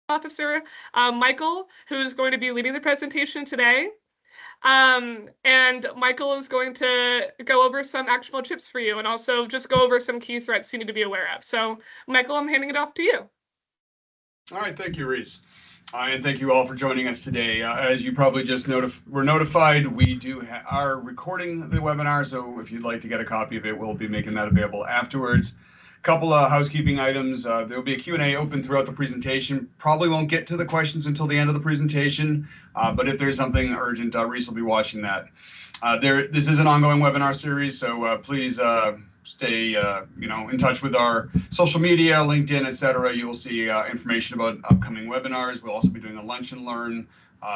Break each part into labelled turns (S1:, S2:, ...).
S1: Officer, Michael, who is going to be leading the presentation today. And Michael is going to go over some actionable tips for you and also just go over some key threats you need to be aware of. So, Michael, I'm handing it off to you.
S2: All right, thank you, Reese. And thank you all for joining us today. As you probably just were notified, we are recording the webinar, so if you'd like to get a copy of it, we'll be making that available afterwards. Couple of housekeeping items. There will be a Q&A open throughout the presentation. Probably won't get to the questions until the end of the presentation, but if there's something urgent, Reese will be watching that. This is an ongoing webinar series, so please stay in touch with our social media, LinkedIn, etc. You will see information about upcoming webinars. We'll also be doing a lunch and learn.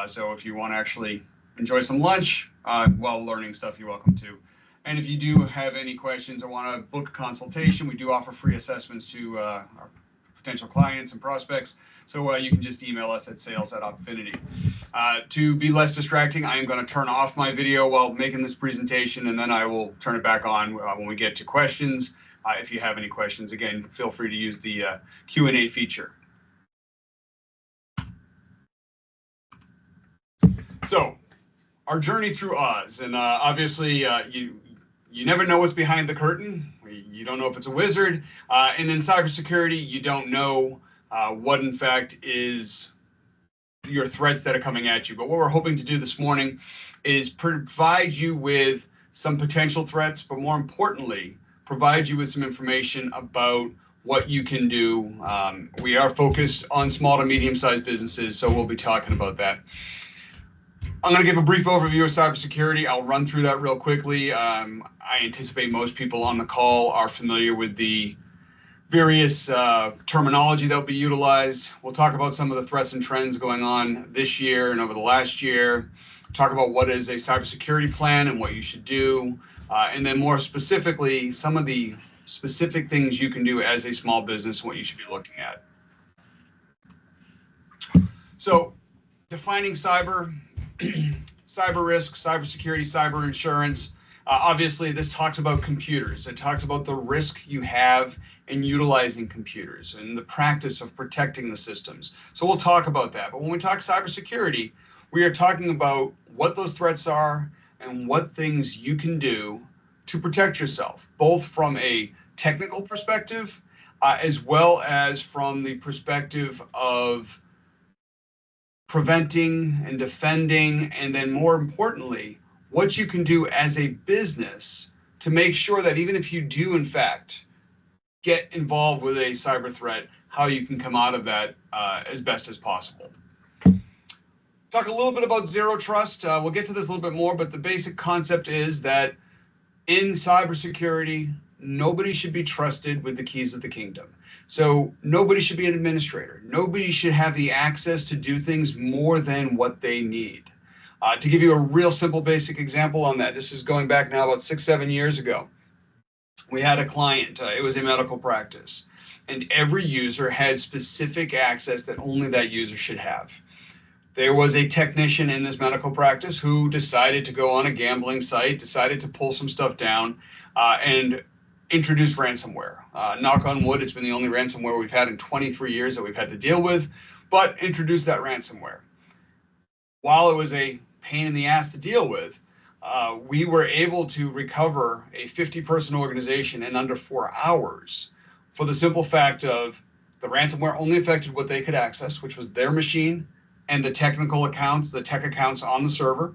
S2: So if you want to actually enjoy some lunch while learning stuff, you're welcome to. And if you do have any questions or want to book a consultation, we do offer free assessments to our potential clients and prospects. So you can just email us at sales@opfinity. To be less distracting, I am going to turn off my video while making this presentation, and then I will turn it back on when we get to questions. If you have any questions, again, feel free to use the Q&A feature. So, our journey through Oz, and obviously you never know what's behind the curtain. You don't know if it's a wizard. And in cybersecurity, you don't know what in fact is your threats that are coming at you. But what we're hoping to do this morning is provide you with some potential threats, but more importantly, provide you with some information about what you can do. We are focused on small to medium-sized businesses, so we'll be talking about that. I'm going to give a brief overview of cybersecurity. I'll run through that real quickly. I anticipate most people on the call are familiar with the various terminology that will be utilized. We'll talk about some of the threats and trends going on this year and over the last year. Talk about what is a cybersecurity plan and what you should do. And then more specifically, some of the specific things you can do as a small business and what you should be looking at. So, defining cyber risk, cybersecurity, cyber insurance. Obviously, this talks about computers. It talks about the risk you have in utilizing computers and the practice of protecting the systems. So we'll talk about that. But when we talk cybersecurity, we are talking about what those threats are and what things you can do to protect yourself, both from a technical perspective as well as from the perspective of preventing and defending, and then more importantly, what you can do as a business to make sure that even if you do in fact get involved with a cyber threat, how you can come out of that as best as possible. Talk a little bit about zero trust. We'll get to this a little bit more, but the basic concept is that in cybersecurity, nobody should be trusted with the keys of the kingdom. So nobody should be an administrator. Nobody should have the access to do things more than what they need. To give you a real simple basic example on that, this is going back now about 6-7 years ago. We had a client, it was a medical practice, and every user had specific access that only that user should have. There was a technician in this medical practice who decided to go on a gambling site, decided to pull some stuff down, and introduced ransomware. Knock on wood, it's been the only ransomware we've had in 23 years that we've had to deal with, but introduced that ransomware. While it was a pain in the ass to deal with, we were able to recover a 50-person organization in under 4 hours for the simple fact of the ransomware only affected what they could access, which was their machine and the technical accounts, the tech accounts on the server.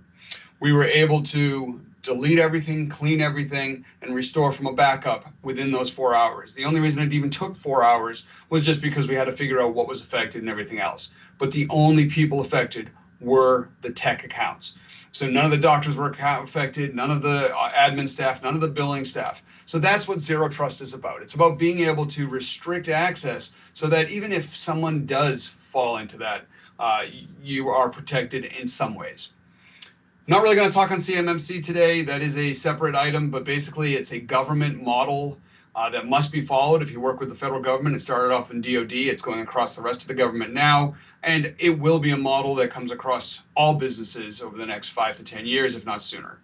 S2: We were able to delete everything, clean everything, and restore from a backup within those 4 hours. The only reason it even took 4 hours was just because we had to figure out what was affected and everything else. But the only people affected were the tech accounts. So none of the doctors were affected, none of the admin staff, none of the billing staff. So that's what zero trust is about. It's about being able to restrict access so that even if someone does fall into that, you are protected in some ways. Not really going to talk on CMMC today. That is a separate item, but basically it's a government model that must be followed if you work with the federal government. It started off in DoD. It's going across the rest of the government now, and it will be a model that comes across all businesses over the next 5 to 10 years, if not sooner.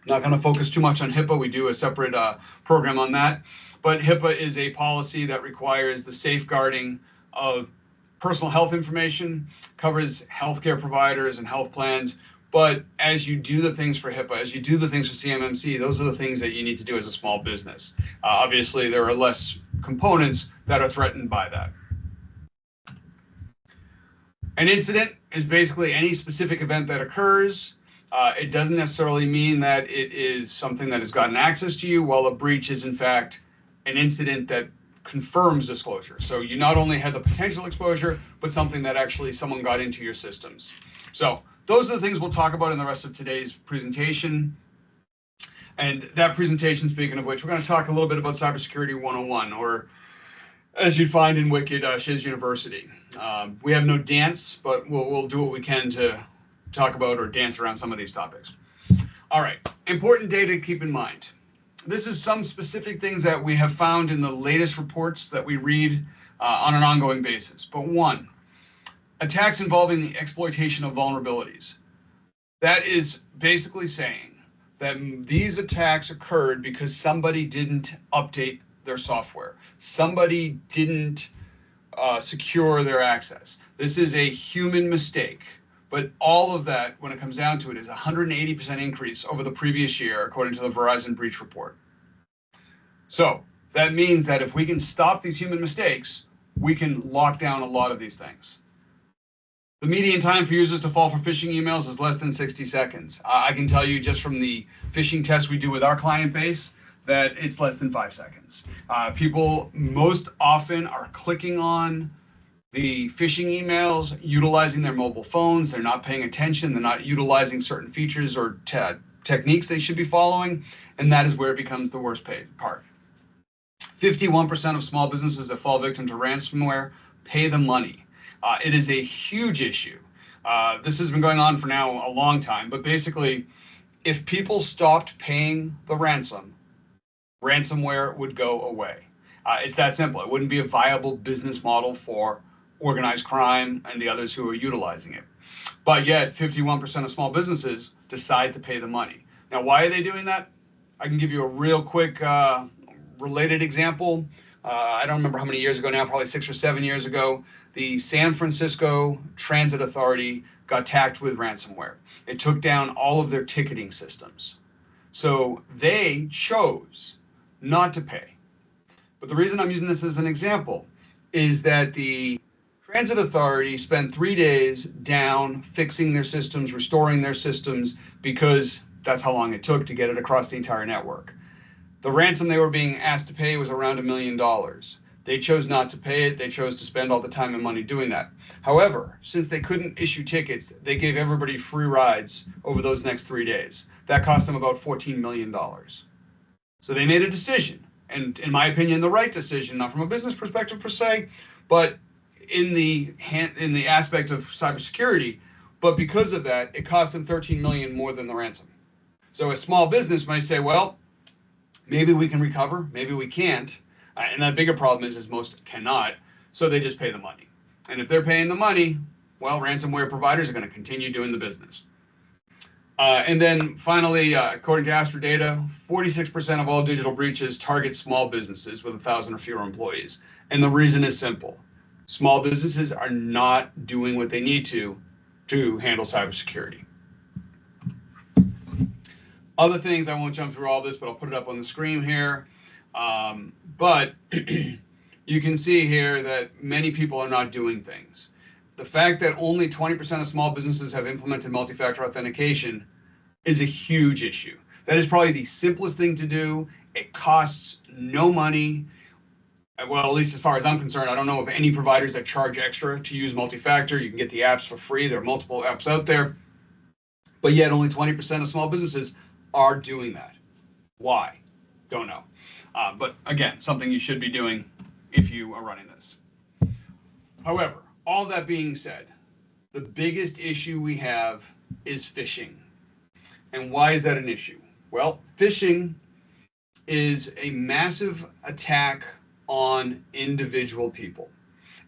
S2: Not going to focus too much on HIPAA. We do a separate program on that, but HIPAA is a policy that requires the safeguarding of personal health information, covers healthcare providers and health plans. But as you do the things for HIPAA, as you do the things for CMMC, those are the things that you need to do as a small business. Obviously, there are less components that are threatened by that. An incident is basically any specific event that occurs. It doesn't necessarily mean that it is something that has gotten access to you, while a breach is in fact an incident that confirms disclosure. So you not only had the potential exposure, but something that actually someone got into your systems. So those are the things we'll talk about in the rest of today's presentation. And that presentation, speaking of which, we're going to talk a little bit about Cybersecurity 101, or as you'd find in Wicked Shiz University. We have no dance, but we'll do what we can to talk about or dance around some of these topics. All right, important data to keep in mind. This is some specific things that we have found in the latest reports that we read on an ongoing basis. But one, attacks involving the exploitation of vulnerabilities. That is basically saying that these attacks occurred because somebody didn't update their software. Somebody didn't secure their access. This is a human mistake. But all of that, when it comes down to it, is a 180% increase over the previous year, according to the Verizon breach report. So that means that if we can stop these human mistakes, we can lock down a lot of these things. The median time for users to fall for phishing emails is less than 60 seconds. I can tell you just from the phishing tests we do with our client base that it's less than 5 seconds. People most often are clicking on the phishing emails, utilizing their mobile phones. They're not paying attention. They're not utilizing certain features or techniques they should be following. And that is where it becomes the worst paid part. 51% of small businesses that fall victim to ransomware pay the money. It is a huge issue. This has been going on for now a long time, but basically, if people stopped paying the ransomware would go away. It's that simple. It wouldn't be a viable business model for organized crime and the others who are utilizing it. But yet 51% of small businesses decide to pay the money. Now, why are they doing that? I can give you a real quick related example. I don't remember how many years ago now, probably 6 or 7 years ago, the San Francisco Transit Authority got attacked with ransomware. It took down all of their ticketing systems. So they chose not to pay. But the reason I'm using this as an example is that the Transit Authority spent 3 days down fixing their systems, restoring their systems, because that's how long it took to get it across the entire network. The ransom they were being asked to pay was around $1 million. They chose not to pay it. They chose to spend all the time and money doing that. However, since they couldn't issue tickets, they gave everybody free rides over those next 3 days. That cost them about $14 million. So they made a decision, and in my opinion, the right decision, not from a business perspective per se, but in the aspect of cybersecurity. But because of that, it cost them $13 million more than the ransom. So a small business might say, well, maybe we can recover, maybe we can't. And that bigger problem is most cannot. So they just pay the money. And if they're paying the money, well, ransomware providers are going to continue doing the business. And then finally, according to Astra data, 46% of all digital breaches target small businesses with 1,000 or fewer employees. And the reason is simple. Small businesses are not doing what they need to handle cybersecurity. Other things, I won't jump through all this, but I'll put it up on the screen here. But you can see here that many people are not doing things. The fact that only 20% of small businesses have implemented multi-factor authentication is a huge issue. That is probably the simplest thing to do. It costs no money. Well, at least as far as I'm concerned, I don't know of any providers that charge extra to use multi-factor. You can get the apps for free. There are multiple apps out there. But yet only 20% of small businesses are doing that. Why? Don't know. But again, something you should be doing if you are running this. However, all that being said, the biggest issue we have is phishing. And why is that an issue? Well, phishing is a massive attack on individual people.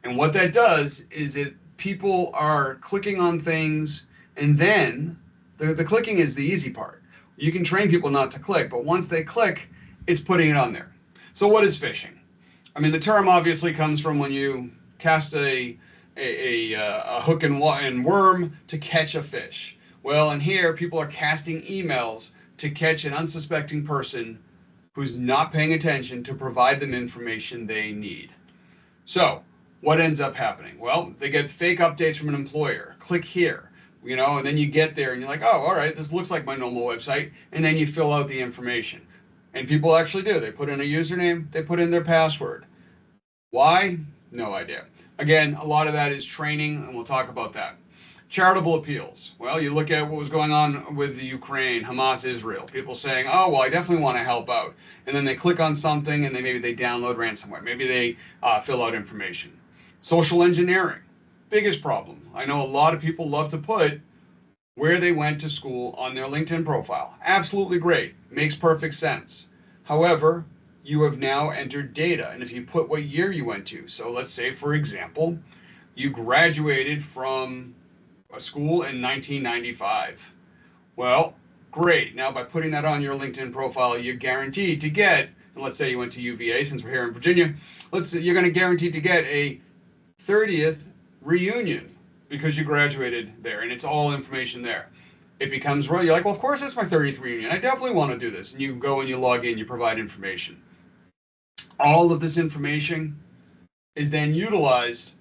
S2: And what that does is people are clicking on things, and then the clicking is the easy part. You can train people not to click, but once they click, it's putting it on there. So what is phishing? I mean, the term obviously comes from when you cast a a hook and worm to catch a fish. Well, in here, people are casting emails to catch an unsuspecting person who's not paying attention to provide them information they need. So what ends up happening? Well, they get fake updates from an employer. Click here, and then you get there and you're like, oh, all right, this looks like my normal website. And then you fill out the information. And people actually do. They put in a username, they put in their password. Why? No idea. Again, a lot of that is training, and we'll talk about that. Charitable appeals. Well, you look at what was going on with the Ukraine, Hamas, Israel. People saying, oh, well, I definitely want to help out. And then they click on something and maybe they download ransomware. Maybe they fill out information. Social engineering. Biggest problem. I know a lot of people love to put where they went to school on their LinkedIn profile. Absolutely great. Makes perfect sense. However, you have now entered data. And if you put what year you went to, so let's say, for example, you graduated from a school in 1995. Well, great. Now, by putting that on your LinkedIn profile, you're guaranteed to get, and let's say you went to UVA, since we're here in Virginia, let's say you're going to guarantee to get a 30th reunion because you graduated there, and it's all information there. It becomes, well, you're like, well, of course it's my 30th reunion. I definitely want to do this. And you go and you log in, you provide information. All of this information is then utilized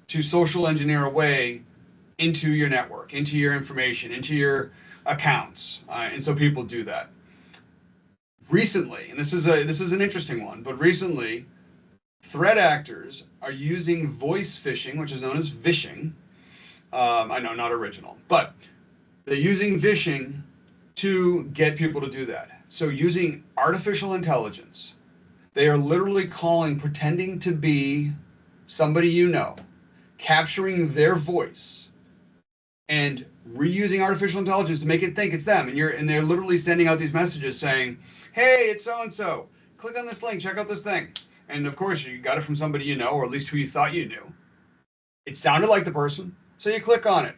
S2: to social engineer away into your network, into your information, into your accounts. And so people do that. Recently, and this is an interesting one, but recently, threat actors are using voice phishing, which is known as vishing. I know, not original, but they're using vishing to get people to do that. So using artificial intelligence, they are literally pretending to be somebody you know, capturing their voice, and reusing artificial intelligence to make it think it's them. And they're literally sending out these messages saying, hey, it's so-and-so. Click on this link, check out this thing. And of course, you got it from somebody you know, or at least who you thought you knew. It sounded like the person, so you click on it.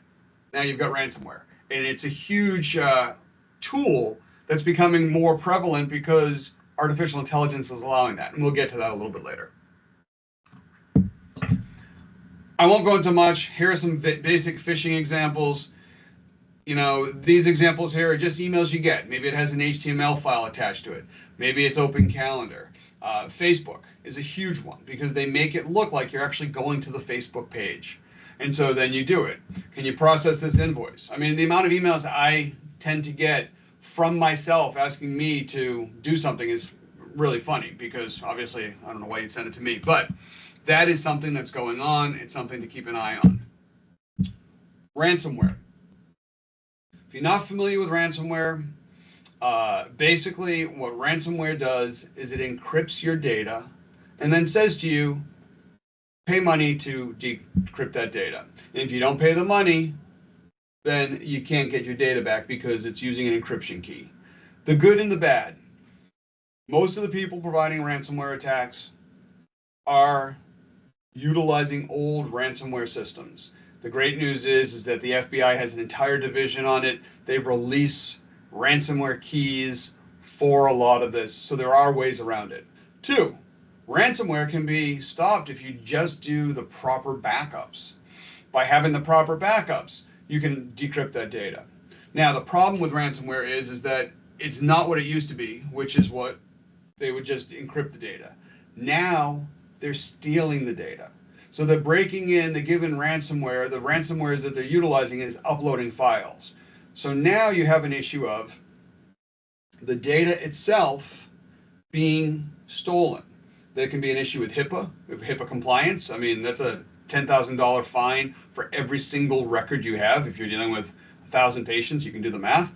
S2: Now you've got ransomware. And it's a huge tool that's becoming more prevalent because artificial intelligence is allowing that. And we'll get to that a little bit later. I won't go into much. Here are some basic phishing examples. These examples here are just emails you get. Maybe it has an HTML file attached to it. Maybe it's open calendar. Facebook is a huge one because they make it look like you're actually going to the Facebook page. And so then you do it. Can you process this invoice? I mean, the amount of emails I tend to get from myself asking me to do something is really funny because obviously I don't know why you'd send it to me, but that is something that's going on. It's something to keep an eye on. Ransomware. If you're not familiar with ransomware, basically what ransomware does is it encrypts your data and then says to you, pay money to decrypt that data. And if you don't pay the money, then you can't get your data back because it's using an encryption key. The good and the bad. Most of the people providing ransomware attacks are utilizing old ransomware systems. The great news is that the FBI has an entire division on it. They've released ransomware keys for a lot of this, so there are ways around it. 2, ransomware can be stopped if you just do the proper backups. By having the proper backups, you can decrypt that data. Now, the problem with ransomware is that it's not what it used to be, which is what they would just encrypt the data. Now, they're stealing the data. So they're breaking in the given ransomware. The ransomwares that they're utilizing is uploading files. So now you have an issue of the data itself being stolen. There can be an issue with HIPAA compliance. I mean, that's a $10,000 fine for every single record you have. If you're dealing with 1,000 patients, you can do the math.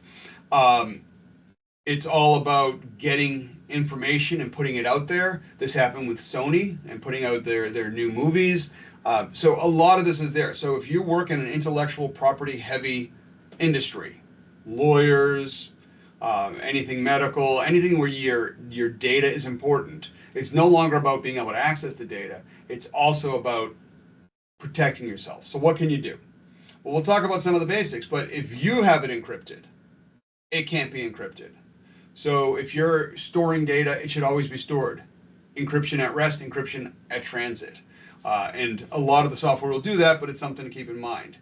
S2: It's all about getting information and putting it out there. This happened with Sony and putting out their new movies. So a lot of this is there. So if you work in an intellectual property heavy industry, lawyers, anything medical, anything where your data is important, it's no longer about being able to access the data. It's also about protecting yourself. So what can you do? Well, we'll talk about some of the basics, but if you have it encrypted, it can't be encrypted. So if you're storing data, it should always be stored. Encryption at rest, encryption at transit. And a lot of the software will do that, but it's something to keep in mind.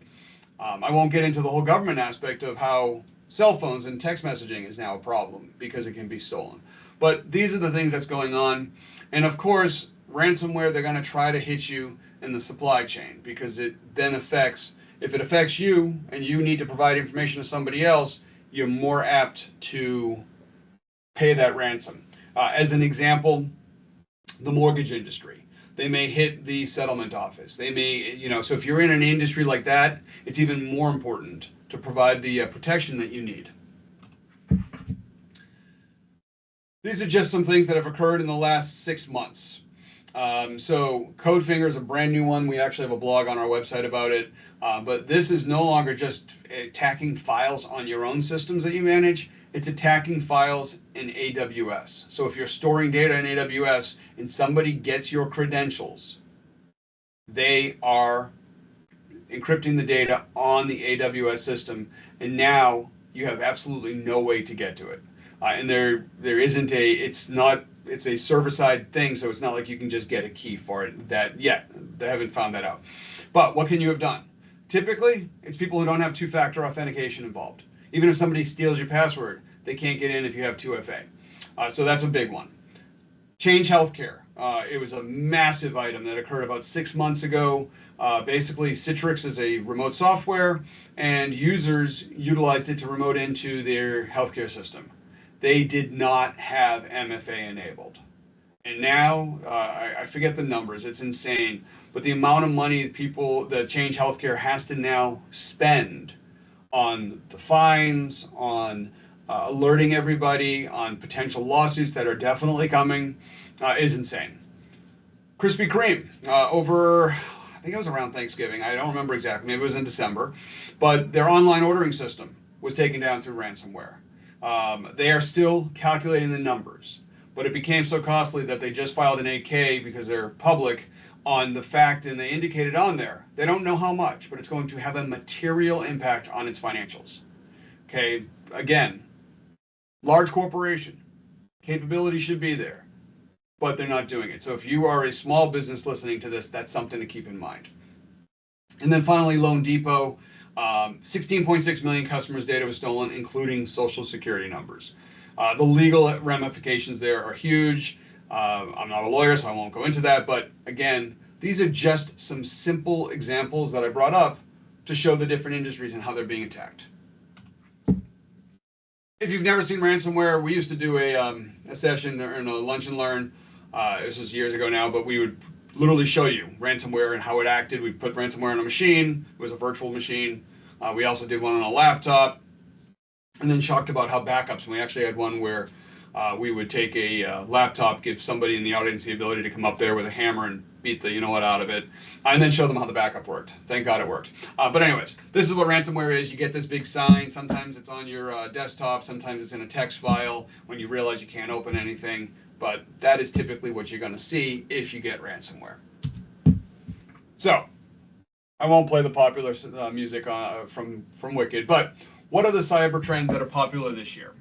S2: I won't get into the whole government aspect of how cell phones and text messaging is now a problem because it can be stolen. But these are the things that's going on. And of course, ransomware, they're going to try to hit you in the supply chain because it then affects, if it affects you and you need to provide information to somebody else, you're more apt to pay that ransom. As an example, the mortgage industry. They may hit the settlement office. They may, so if you're in an industry like that, it's even more important to provide the protection that you need. These are just some things that have occurred in the last 6 months. So CodeFinger is a brand new one. We actually have a blog on our website about it. But this is no longer just attacking files on your own systems that you manage. It's attacking files in AWS. So if you're storing data in AWS and somebody gets your credentials, they are encrypting the data on the AWS system, and now you have absolutely no way to get to it. And there isn't it's a server-side thing, so it's not like you can just get a key for it that yet. They haven't found that out. But what can you have done? Typically, it's people who don't have two-factor authentication involved. Even if somebody steals your password, they can't get in if you have 2FA. So that's a big one. Change healthcare. It was a massive item that occurred about 6 months ago. Basically, Citrix is a remote software, and users utilized it to remote into their healthcare system. They did not have MFA enabled. And now, I forget the numbers, it's insane, but the amount of money that Change Healthcare has to now spend on the fines, on alerting everybody, on potential lawsuits that are definitely coming, is insane. Krispy Kreme, I think it was around Thanksgiving, I don't remember exactly, maybe it was in December, but their online ordering system was taken down through ransomware. They are still calculating the numbers, but it became so costly that they just filed an 8K because they're public on the fact, and they indicated on there, they don't know how much, but it's going to have a material impact on its financials. Okay, again, large corporation, capability should be there, but they're not doing it. So if you are a small business listening to this, that's something to keep in mind. And then finally, Loan Depot, 16.6 million customers' data was stolen, including social security numbers. The legal ramifications there are huge. I'm not a lawyer, so I won't go into that. But again, these are just some simple examples that I brought up to show the different industries and how they're being attacked. If you've never seen ransomware, we used to do a session or a lunch and learn. This was years ago now, but we would literally show you ransomware and how it acted. We put ransomware on a machine. It was a virtual machine. We also did one on a laptop, and then talked about how backups. And we actually had one where we would take a laptop, give somebody in the audience the ability to come up there with a hammer and beat the you-know-what out of it, and then show them how the backup worked. Thank God it worked. But anyways, this is what ransomware is. You get this big sign. Sometimes it's on your desktop. Sometimes it's in a text file when you realize you can't open anything. But that is typically what you're going to see if you get ransomware. So, I won't play the popular music from Wicked, but what are the cyber trends that are popular this year?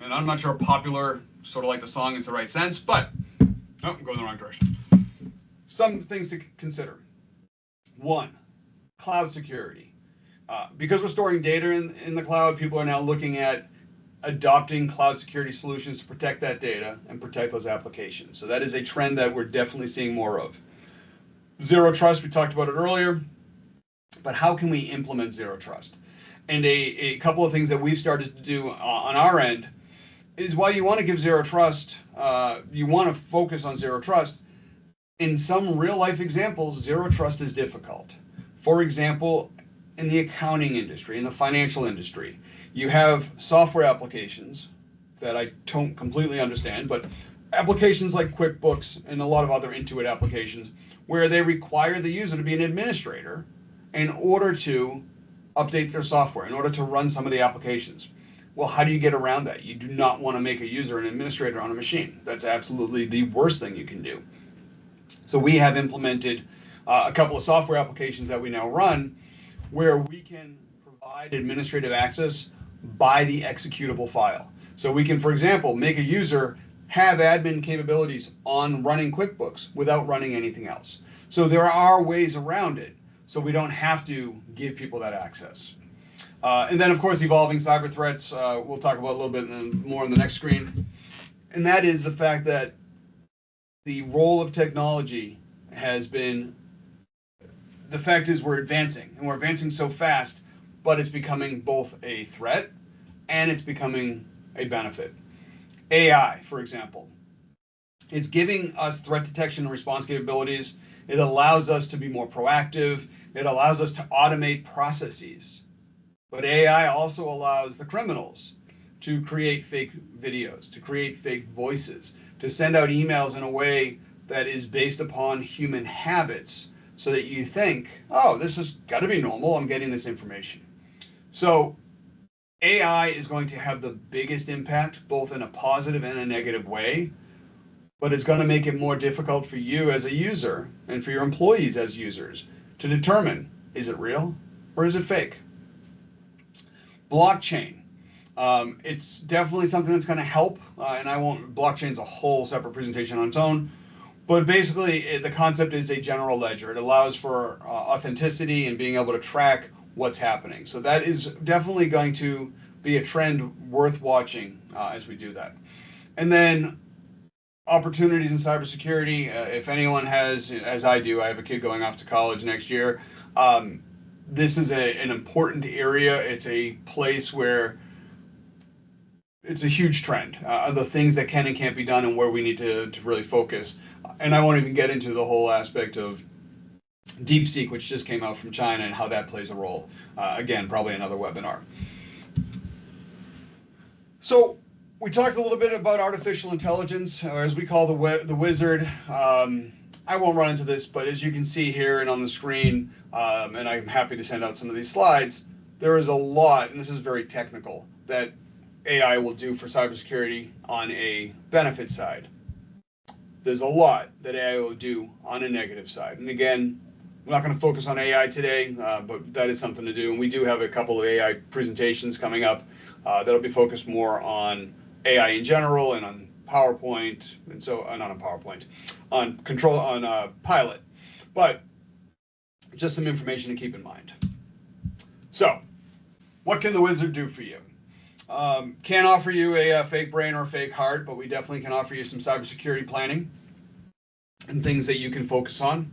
S2: And I'm not sure popular, sort of like the song, is the right sense, but I'm going the wrong direction. Some things to consider. 1, cloud security. Because we're storing data in the cloud, people are now looking at adopting cloud security solutions to protect that data and protect those applications. So that is a trend that we're definitely seeing more of. Zero trust, we talked about it earlier, but how can we implement zero trust? And a couple of things that we've started to do on our end is while you want to give zero trust, you want to focus on zero trust. In some real life examples, zero trust is difficult. For example, in the accounting industry, in the financial industry, you have software applications that I don't completely understand, but applications like QuickBooks and a lot of other Intuit applications where they require the user to be an administrator in order to update their software, in order to run some of the applications. Well, how do you get around that? You do not want to make a user an administrator on a machine. That's absolutely the worst thing you can do. So we have implemented a couple of software applications that we now run where we can provide administrative access by the executable file. So we can, for example, make a user have admin capabilities on running QuickBooks without running anything else. So there are ways around it, so we don't have to give people that access. And then, of course, evolving cyber threats, we'll talk about a little bit more on the next screen. And that is the fact that the role of technology has been, the fact is we're advancing, and we're advancing so fast, but it's becoming both a threat and it's becoming a benefit. AI, for example, it's giving us threat detection and response capabilities. It allows us to be more proactive. It allows us to automate processes. But AI also allows the criminals to create fake videos, to create fake voices, to send out emails in a way that is based upon human habits so that you think, oh, this has got to be normal. I'm getting this information. So AI is going to have the biggest impact, both in a positive and a negative way, but it's going to make it more difficult for you as a user and for your employees as users to determine, is it real or is it fake? Blockchain. It's definitely something that's going to help, and blockchain's a whole separate presentation on its own, but basically the concept is a general ledger. It allows for authenticity and being able to track what's happening. So that is definitely going to be a trend worth watching as we do that. And then opportunities in cybersecurity. If anyone has, as I do, I have a kid going off to college next year. This is an important area. It's a place where it's a huge trend of the things that can and can't be done and where we need to really focus. And I won't even get into the whole aspect of DeepSeek, which just came out from China, and how that plays a role. Again, probably another webinar. So we talked a little bit about artificial intelligence, or as we call the wizard. I won't run into this, but as you can see here and on the screen, and I'm happy to send out some of these slides, there is a lot, and this is very technical, that AI will do for cybersecurity on a benefit side. There's a lot that AI will do on a negative side. And again, we're not going to focus on AI today, but that is something to do. And we do have a couple of AI presentations coming up that'll be focused more on AI in general and on PowerPoint, and so not on PowerPoint, on control, on Pilot. But just some information to keep in mind. So, what can the wizard do for you? Can't offer you a fake brain or a fake heart, but we definitely can offer you some cybersecurity planning and things that you can focus on.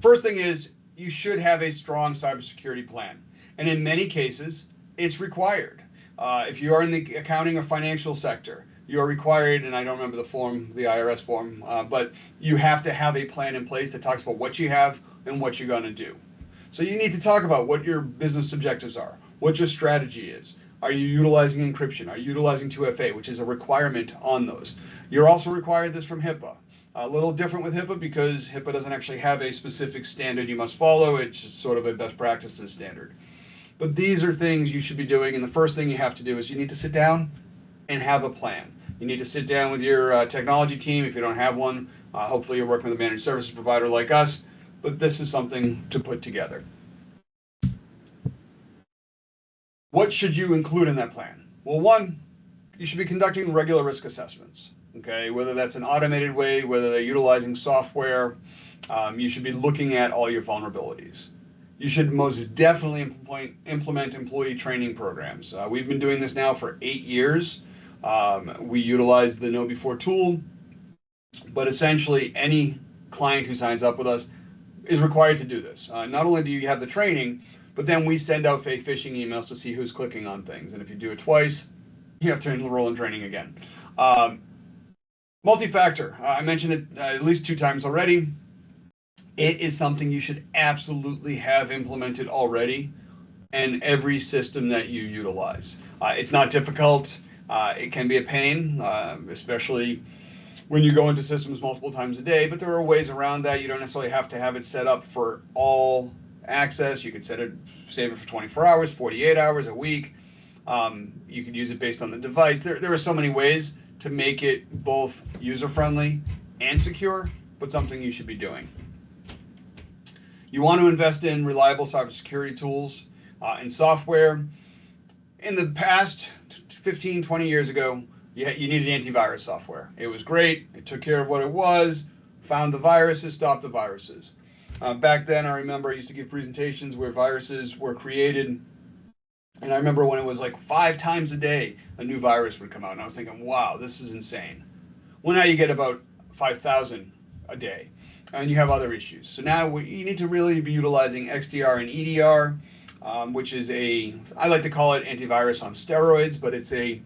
S2: First thing is, you should have a strong cybersecurity plan. And in many cases, it's required. If you are in the accounting or financial sector, you're required, and I don't remember the form, the IRS form, but you have to have a plan in place that talks about what you have and what you're going to do. So you need to talk about what your business objectives are, what your strategy is. Are you utilizing encryption? Are you utilizing 2FA, which is a requirement on those? You're also required this from HIPAA. A little different with HIPAA because HIPAA doesn't actually have a specific standard you must follow. It's sort of a best practices standard. But these are things you should be doing, and the first thing you have to do is you need to sit down and have a plan. You need to sit down with your technology team if you don't have one. Hopefully you're working with a managed services provider like us, but this is something to put together. What should you include in that plan? Well, one, you should be conducting regular risk assessments, okay? Whether that's an automated way, whether they're utilizing software, you should be looking at all your vulnerabilities. You should most definitely implement employee training programs. We've been doing this now for 8 years. We utilize the Know Before tool, but essentially any client who signs up with us is required to do this. Not only do you have the training, but then we send out fake phishing emails to see who's clicking on things. And if you do it twice, you have to enroll in training again. Multi-factor, I mentioned it at least 2 times already. It is something you should absolutely have implemented already in every system that you utilize. It's not difficult. It can be a pain, especially when you go into systems multiple times a day, but there are ways around that. You don't necessarily have to have it set up for all access. You could save it for 24 hours, 48 hours, a week. You could use it based on the device. There are so many ways to make it both user-friendly and secure, but something you should be doing. You want to invest in reliable cybersecurity tools and software. In the past, 15, 20 years ago, you needed antivirus software. It was great. It took care of what it was, found the viruses, stopped the viruses. Back then, I remember I used to give presentations where viruses were created. And I remember when it was like 5 times a day, a new virus would come out. And I was thinking, wow, this is insane. Well, now you get about 5,000 a day. And you have other issues. So now you need to really be utilizing XDR and EDR, which is I like to call it antivirus on steroids, but it's a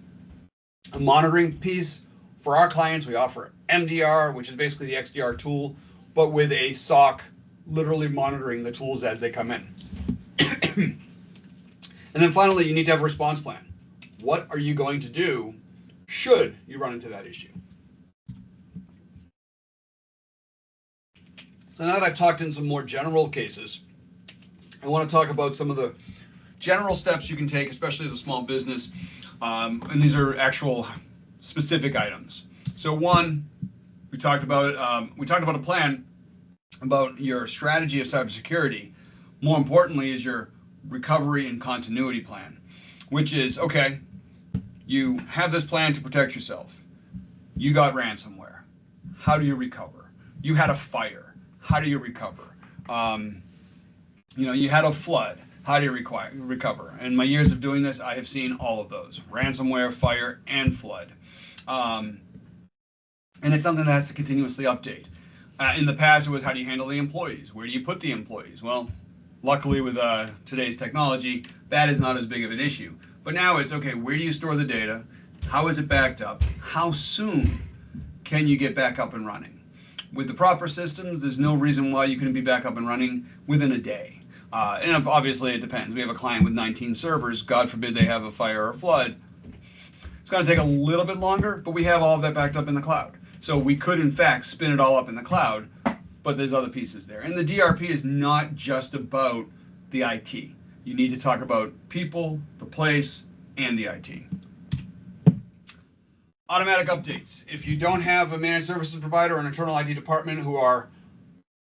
S2: monitoring piece. For our clients, we offer MDR, which is basically the XDR tool, but with a SOC literally monitoring the tools as they come in. And then finally, you need to have a response plan. What are you going to do should you run into that issue? So now that I've talked in some more general cases, I want to talk about some of the general steps you can take, especially as a small business. And these are actual specific items. So one, we talked about a plan about your strategy of cybersecurity. More importantly is your recovery and continuity plan, which is, okay, you have this plan to protect yourself. You got ransomware. How do you recover? You had a fire. How do you recover? You had a flood. How do you recover? In my years of doing this, I have seen all of those: ransomware, fire, and flood. And it's something that has to continuously update. In the past, it was, how do you handle the employees? Where do you put the employees? Well, luckily with today's technology, that is not as big of an issue. But now it's, okay, where do you store the data? How is it backed up? How soon can you get back up and running? With the proper systems, there's no reason why you couldn't be back up and running within a day. And obviously it depends. We have a client with 19 servers. God forbid they have a fire or a flood. It's going to take a little bit longer, but we have all of that backed up in the cloud. So we could, in fact, spin it all up in the cloud, but there's other pieces there. And the DRP is not just about the IT. You need to talk about people, the place, and the IT. Automatic updates. If you don't have a managed services provider or an internal IT department who are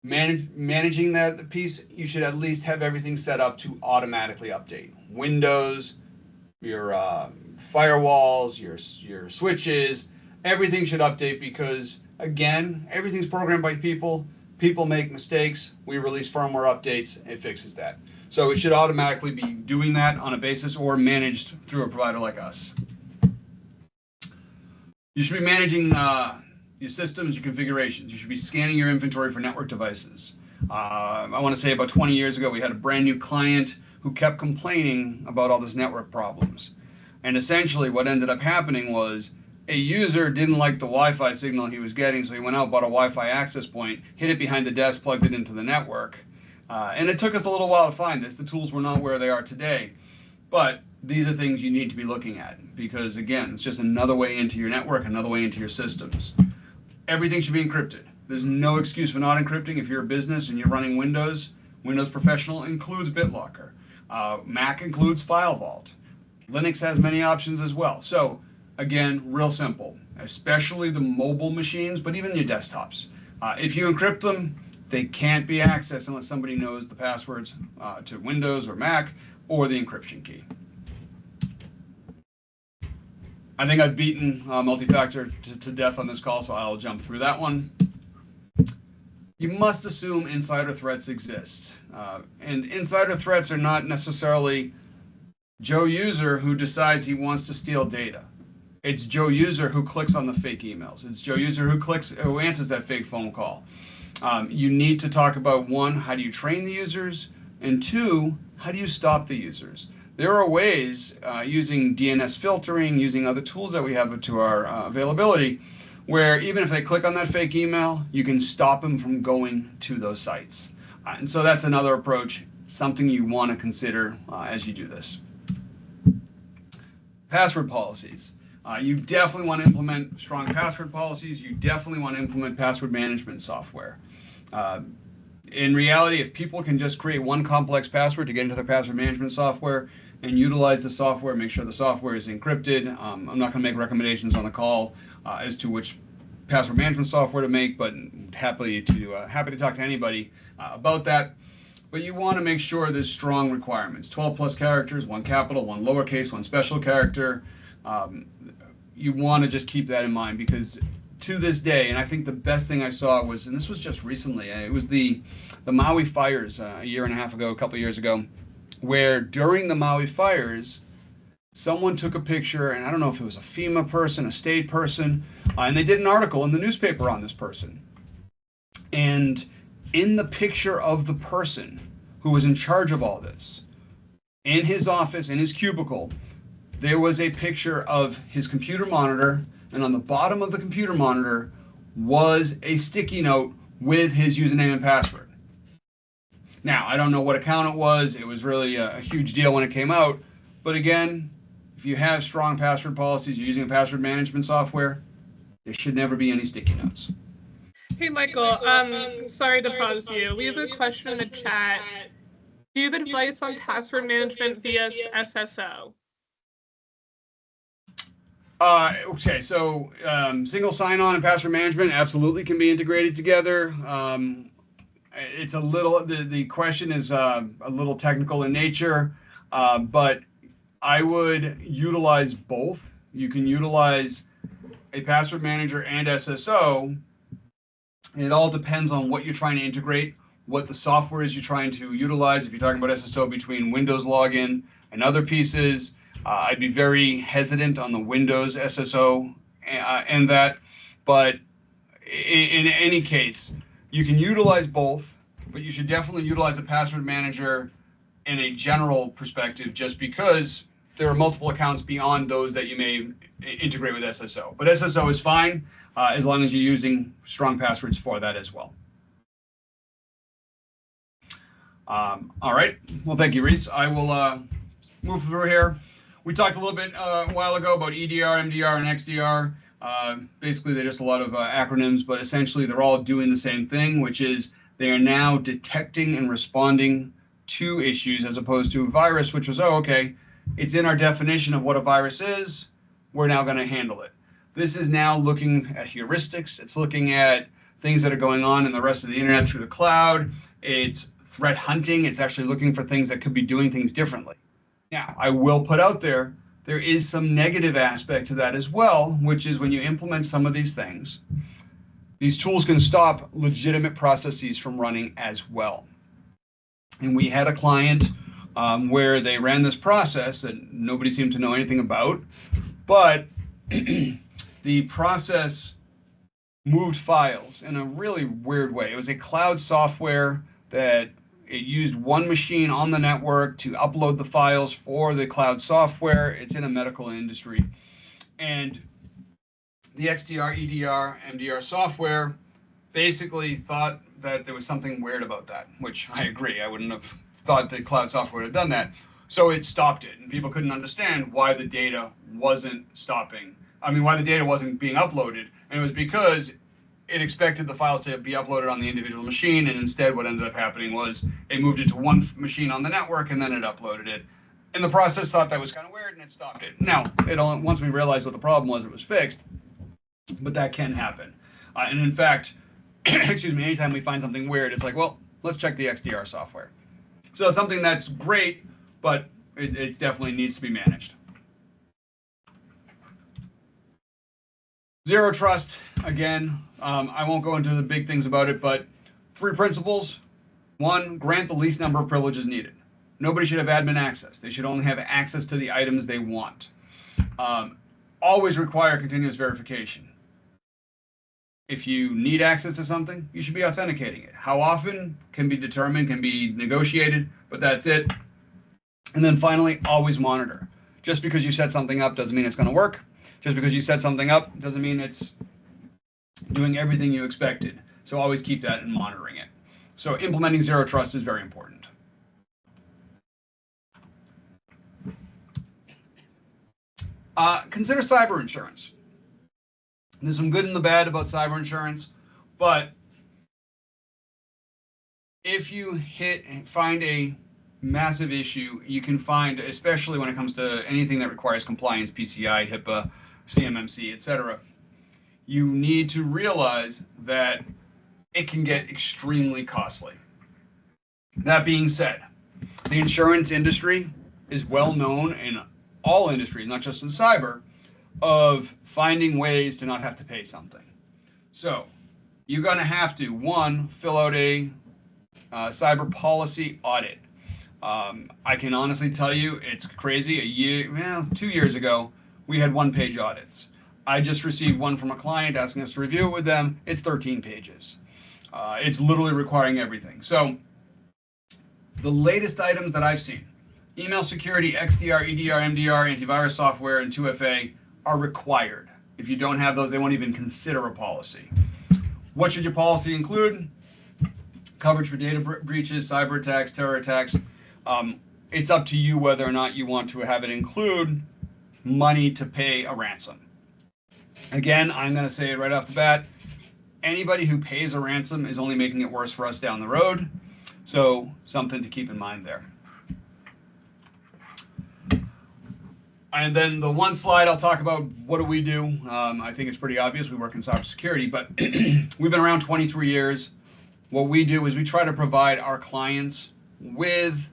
S2: managing that piece, you should at least have everything set up to automatically update. Windows, your firewalls, your switches, everything should update because, again, everything's programmed by people. People make mistakes. We release firmware updates. It fixes that. So it should automatically be doing that on a basis or managed through a provider like us. You should be managing your systems, your configurations. You should be scanning your inventory for network devices. I want to say about 20 years ago, we had a brand new client who kept complaining about all this network problems. And essentially what ended up happening was a user didn't like the Wi-Fi signal he was getting, so he went out, bought a Wi-Fi access point, hid it behind the desk, plugged it into the network. And it took us a little while to find this. The tools were not where they are today. But these are things you need to be looking at because, again, it's just another way into your network, another way into your systems. Everything should be encrypted. There's no excuse for not encrypting. If you're a business and you're running Windows, Windows Professional includes BitLocker. Mac includes File Vault. Linux has many options as well. So, again, real simple, especially the mobile machines, but even your desktops. If you encrypt them, they can't be accessed unless somebody knows the passwords to Windows or Mac or the encryption key. I think I've beaten multi-factor to death on this call, so I'll jump through that one. You must assume insider threats exist. And insider threats are not necessarily Joe User who decides he wants to steal data. It's Joe User who clicks on the fake emails. It's Joe User who answers that fake phone call. You need to talk about, one, how do you train the users? And two, how do you stop the users? There are ways, using DNS filtering, using other tools that we have to our availability, where even if they click on that fake email, you can stop them from going to those sites. And so that's another approach, something you want to consider as you do this. Password policies. You definitely want to implement strong password policies. You definitely want to implement password management software. In reality, if people can just create one complex password to get into their password management software and utilize the software, make sure the software is encrypted. I'm not going to make recommendations on the call as to which password management software to make, but happy to talk to anybody about that. But you want to make sure there's strong requirements, 12 plus characters, one capital, one lowercase, one special character. You want to just keep that in mind because to this day, and I think the best thing I saw was, and this was just recently, it was the Maui fires a year and a half ago, a couple of years ago, where during the Maui fires, someone took a picture, and I don't know if it was a FEMA person, a state person, and they did an article in the newspaper on this person. And in the picture of the person who was in charge of all this, in his office, in his cubicle, there was a picture of his computer monitor, and on the bottom of the computer monitor was a sticky note with his username and password. Now, I don't know what account it was. It was really a huge deal when it came out. But again, if you have strong password policies, you're using a password management software, there should never be any sticky notes.
S1: Hey, Michael, sorry to pause you. We have a question in the chat. Do you have advice on password management via SSO?
S2: Okay, so single sign-on and password management absolutely can be integrated together. It's a little, the question is a little technical in nature, but I would utilize both. You can utilize a password manager and SSO. It all depends on what you're trying to integrate, what the software is you're trying to utilize. If you're talking about SSO between Windows login and other pieces, I'd be very hesitant on the Windows SSO and that. But in any case, you can utilize both, but you should definitely utilize a password manager in a general perspective, just because there are multiple accounts beyond those that you may integrate with SSO. But SSO is fine as long as you're using strong passwords for that as well. All right. Well, thank you, Reese. I will move through here. We talked a little bit a while ago about EDR, MDR, and XDR. Basically, they're just a lot of acronyms, but essentially they're all doing the same thing, which is they are now detecting and responding to issues, as opposed to a virus, which was, oh, okay, it's in our definition of what a virus is, we're now going to handle it. This is now looking at heuristics. It's looking at things that are going on in the rest of the internet through the cloud. It's threat hunting. It's actually looking for things that could be doing things differently. Now, I will put out there is some negative aspect to that as well, which is when you implement some of these things, these tools can stop legitimate processes from running as well. And we had a client where they ran this process that nobody seemed to know anything about, but the process moved files in a really weird way. It was a cloud software that it used one machine on the network to upload the files for the cloud software. It's in a medical industry. And the XDR, EDR, MDR software basically thought that there was something weird about that, which I agree. I wouldn't have thought the cloud software would have done that. So it stopped it, and people couldn't understand why the data wasn't stopping. I mean, why the data wasn't being uploaded. And it was because it expected the files to be uploaded on the individual machine, and instead what ended up happening was it moved it to one machine on the network, and then it uploaded it. And the process thought that was kind of weird, and it stopped it. Now, once we realized what the problem was, it was fixed, but that can happen. And in fact, excuse me, anytime we find something weird, it's like, well, let's check the XDR software. So it's something that's great, but it definitely needs to be managed. Zero trust, again, I won't go into the big things about it, but 3 principles. 1, grant the least number of privileges needed. Nobody should have admin access. They should only have access to the items they want. Always require continuous verification. If you need access to something, you should be authenticating it. How often can be determined, can be negotiated, but that's it. And then finally, always monitor. Just because you set something up doesn't mean it's going to work. Just because you set something up doesn't mean it's doing everything you expected. So always keep that and monitoring it. So implementing zero trust is very important. Consider cyber insurance. There's some good and the bad about cyber insurance, but if you find a massive issue, you can find, especially when it comes to anything that requires compliance, PCI, HIPAA, CMMC, etc., you need to realize that it can get extremely costly. That being said, the insurance industry is well known in all industries, not just in cyber, of finding ways to not have to pay something. So you're going to have to, one, fill out a cyber policy audit. I can honestly tell you it's crazy. 2 years ago, we had one-page audits. I just received one from a client asking us to review it with them. It's 13 pages. It's literally requiring everything. So the latest items that I've seen, email security, XDR, EDR, MDR, antivirus software, and 2FA are required. If you don't have those, they won't even consider a policy. What should your policy include? Coverage for data breaches, cyber attacks, terror attacks. It's up to you whether or not you want to have it include money to pay a ransom. Again, I'm going to say it right off the bat. Anybody who pays a ransom is only making it worse for us down the road. So something to keep in mind there. And then the one slide I'll talk about, what do we do? I think it's pretty obvious. We work in cybersecurity, but we've been around 23 years. What we do is we try to provide our clients with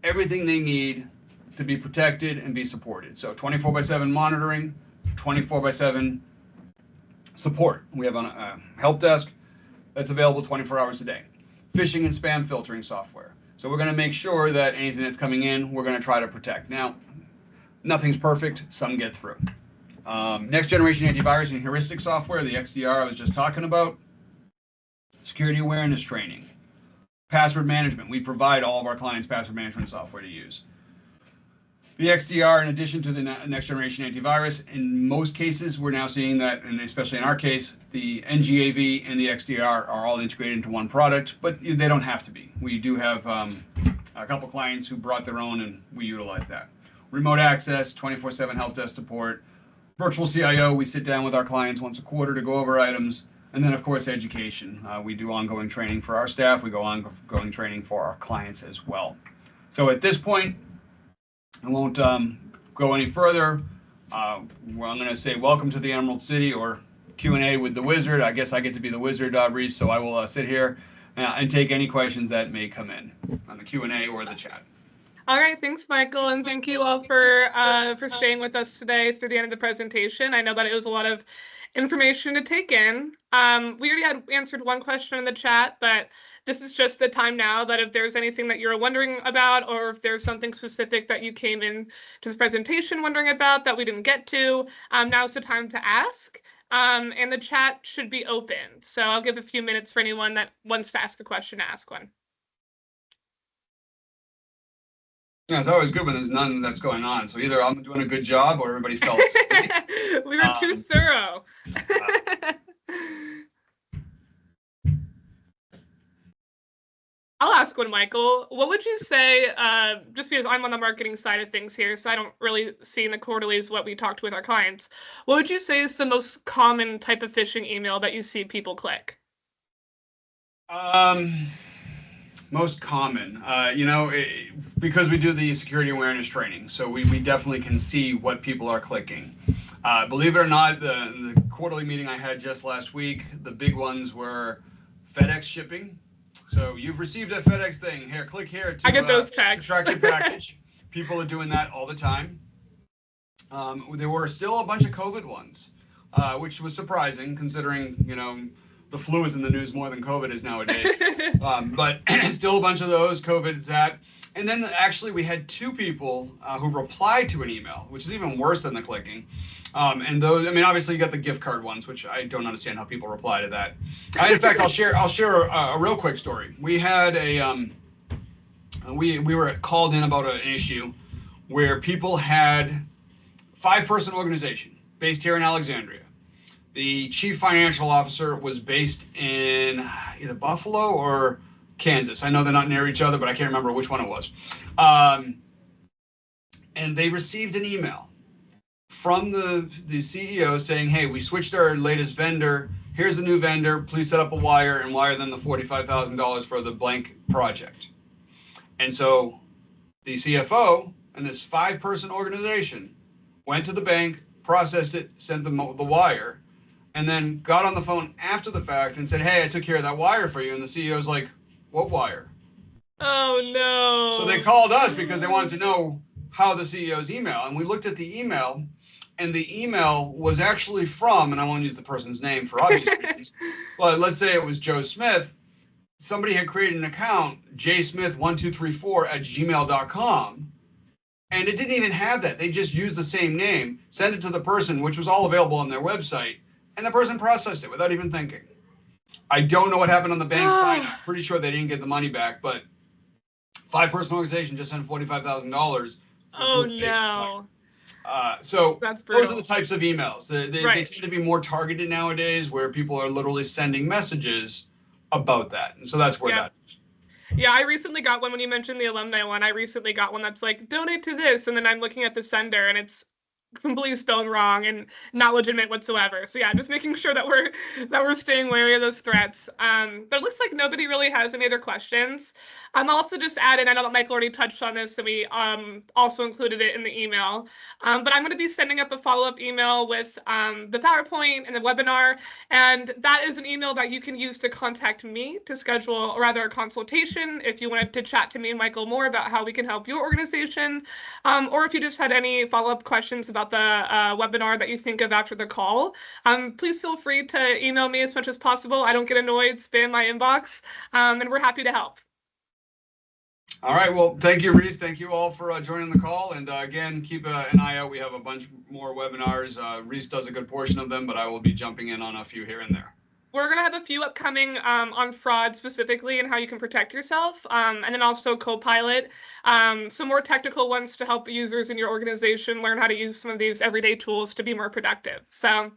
S2: everything they need to be protected and be supported. So 24/7 monitoring, 24/7 support. We have a help desk that's available 24 hours a day. Phishing and spam filtering software. So we're going to make sure that anything that's coming in, we're going to try to protect. Now, nothing's perfect. Some get through. Next generation antivirus and heuristic software, the XDR I was just talking about. Security awareness training. Password management. We provide all of our clients password management software to use. The XDR, in addition to the next generation antivirus, in most cases, we're now seeing that, and especially in our case, the NGAV and the XDR are all integrated into one product, but they don't have to be. We do have a couple clients who brought their own, and we utilize that. Remote access, 24/7 help desk support. Virtual CIO, we sit down with our clients once a quarter to go over items. And then, of course, education. We do ongoing training for our staff. We go ongoing training for our clients as well. So at this point, I won't go any further. I'm going to say welcome to the Emerald City, or Q&A with the wizard. I guess I get to be the wizard, Reese, so I will sit here and take any questions that may come in on the Q&A or the chat.
S1: All right, thanks, Michael, and thank you all for staying with us today through the end of the presentation. I know that it was a lot of information to take in. We already had answered one question in the chat, but this is just the time now that if there's anything that you're wondering about, or if there's something specific that you came in to this presentation wondering about that we didn't get to, now's the time to ask. And the chat should be open. So I'll give a few minutes for anyone that wants to ask a question to ask one.
S2: Yeah, it's always good when there's none that's going on. So either I'm doing a good job or everybody fell asleep.
S1: We were too thorough. I'll ask one, Michael. What would you say, just because I'm on the marketing side of things here, so I don't really see in the quarterlies what we talked with our clients, what would you say is the most common type of phishing email that you see people click?
S2: Most common, because we do the security awareness training, so we definitely can see what people are clicking. Believe it or not, the quarterly meeting I had just last week, the big ones were FedEx shipping. So you've received a FedEx thing. Here, click here to,
S1: I get those tags.
S2: To track your package. People are doing that all the time. There were still a bunch of COVID ones, which was surprising considering, the flu is in the news more than COVID is nowadays. But still a bunch of those, COVID is that. And then actually we had two people who replied to an email, which is even worse than the clicking. And those, obviously you got the gift card ones, which I don't understand how people reply to that. In fact, I'll share a real quick story. We had we were called in about an issue where people had 5-person organization based here in Alexandria. The chief financial officer was based in either Buffalo or Kansas. I know they're not near each other, but I can't remember which one it was. And they received an email from the CEO saying, hey, we switched our latest vendor. Here's the new vendor. Please set up a wire and wire them the $45,000 for the blank project. And so the CFO and this 5-person organization went to the bank, processed it, sent them the wire, and then got on the phone after the fact and said, hey, I took care of that wire for you. And the CEO's like, what wire?
S1: Oh, no.
S2: So they called us because they wanted to know how the CEO's email. And we looked at the email, and the email was actually from, and I won't use the person's name for obvious reasons, but let's say it was Joe Smith. Somebody had created an account, jsmith1234@gmail.com, and it didn't even have that. They just used the same name, sent it to the person, which was all available on their website, and the person processed it without even thinking. I don't know what happened on the bank side. I'm pretty sure they didn't get the money back, but 5-person organization just sent $45,000.
S1: Oh no.
S2: So
S1: that's brutal.
S2: Those are the types of emails. They tend to be more targeted nowadays, where people are literally sending messages about that. And so that's where that is.
S1: Yeah, I recently got one when you mentioned the alumni one. I recently got one that's like, donate to this. And then I'm looking at the sender and it's completely spelled wrong and not legitimate whatsoever. So yeah, just making sure that we're staying wary of those threats. But it looks like nobody really has any other questions. I'm also just adding, I know that Michael already touched on this and we also included it in the email, but I'm going to be sending up a follow-up email with the PowerPoint and the webinar, and that is an email that you can use to contact me to schedule, or rather a consultation, if you wanted to chat to me and Michael more about how we can help your organization, or if you just had any follow-up questions about the webinar that you think of after the call. Please feel free to email me as much as possible. I don't get annoyed, spam my inbox, and we're happy to help.
S2: All right. Well, thank you, Reese. Thank you all for joining the call. And again, keep an eye out. We have a bunch more webinars. Reese does a good portion of them, but I will be jumping in on a few here and there.
S1: We're going to have a few upcoming on fraud specifically and how you can protect yourself, and then also Copilot, some more technical ones to help users in your organization learn how to use some of these everyday tools to be more productive. So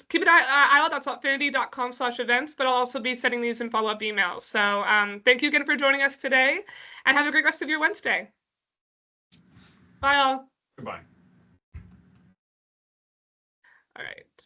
S1: keep an eye out. That's opfinity.com/events, but I'll also be sending these in follow-up emails. So thank you again for joining us today, and have a great rest of your Wednesday. Bye all.
S2: Goodbye.
S1: All right.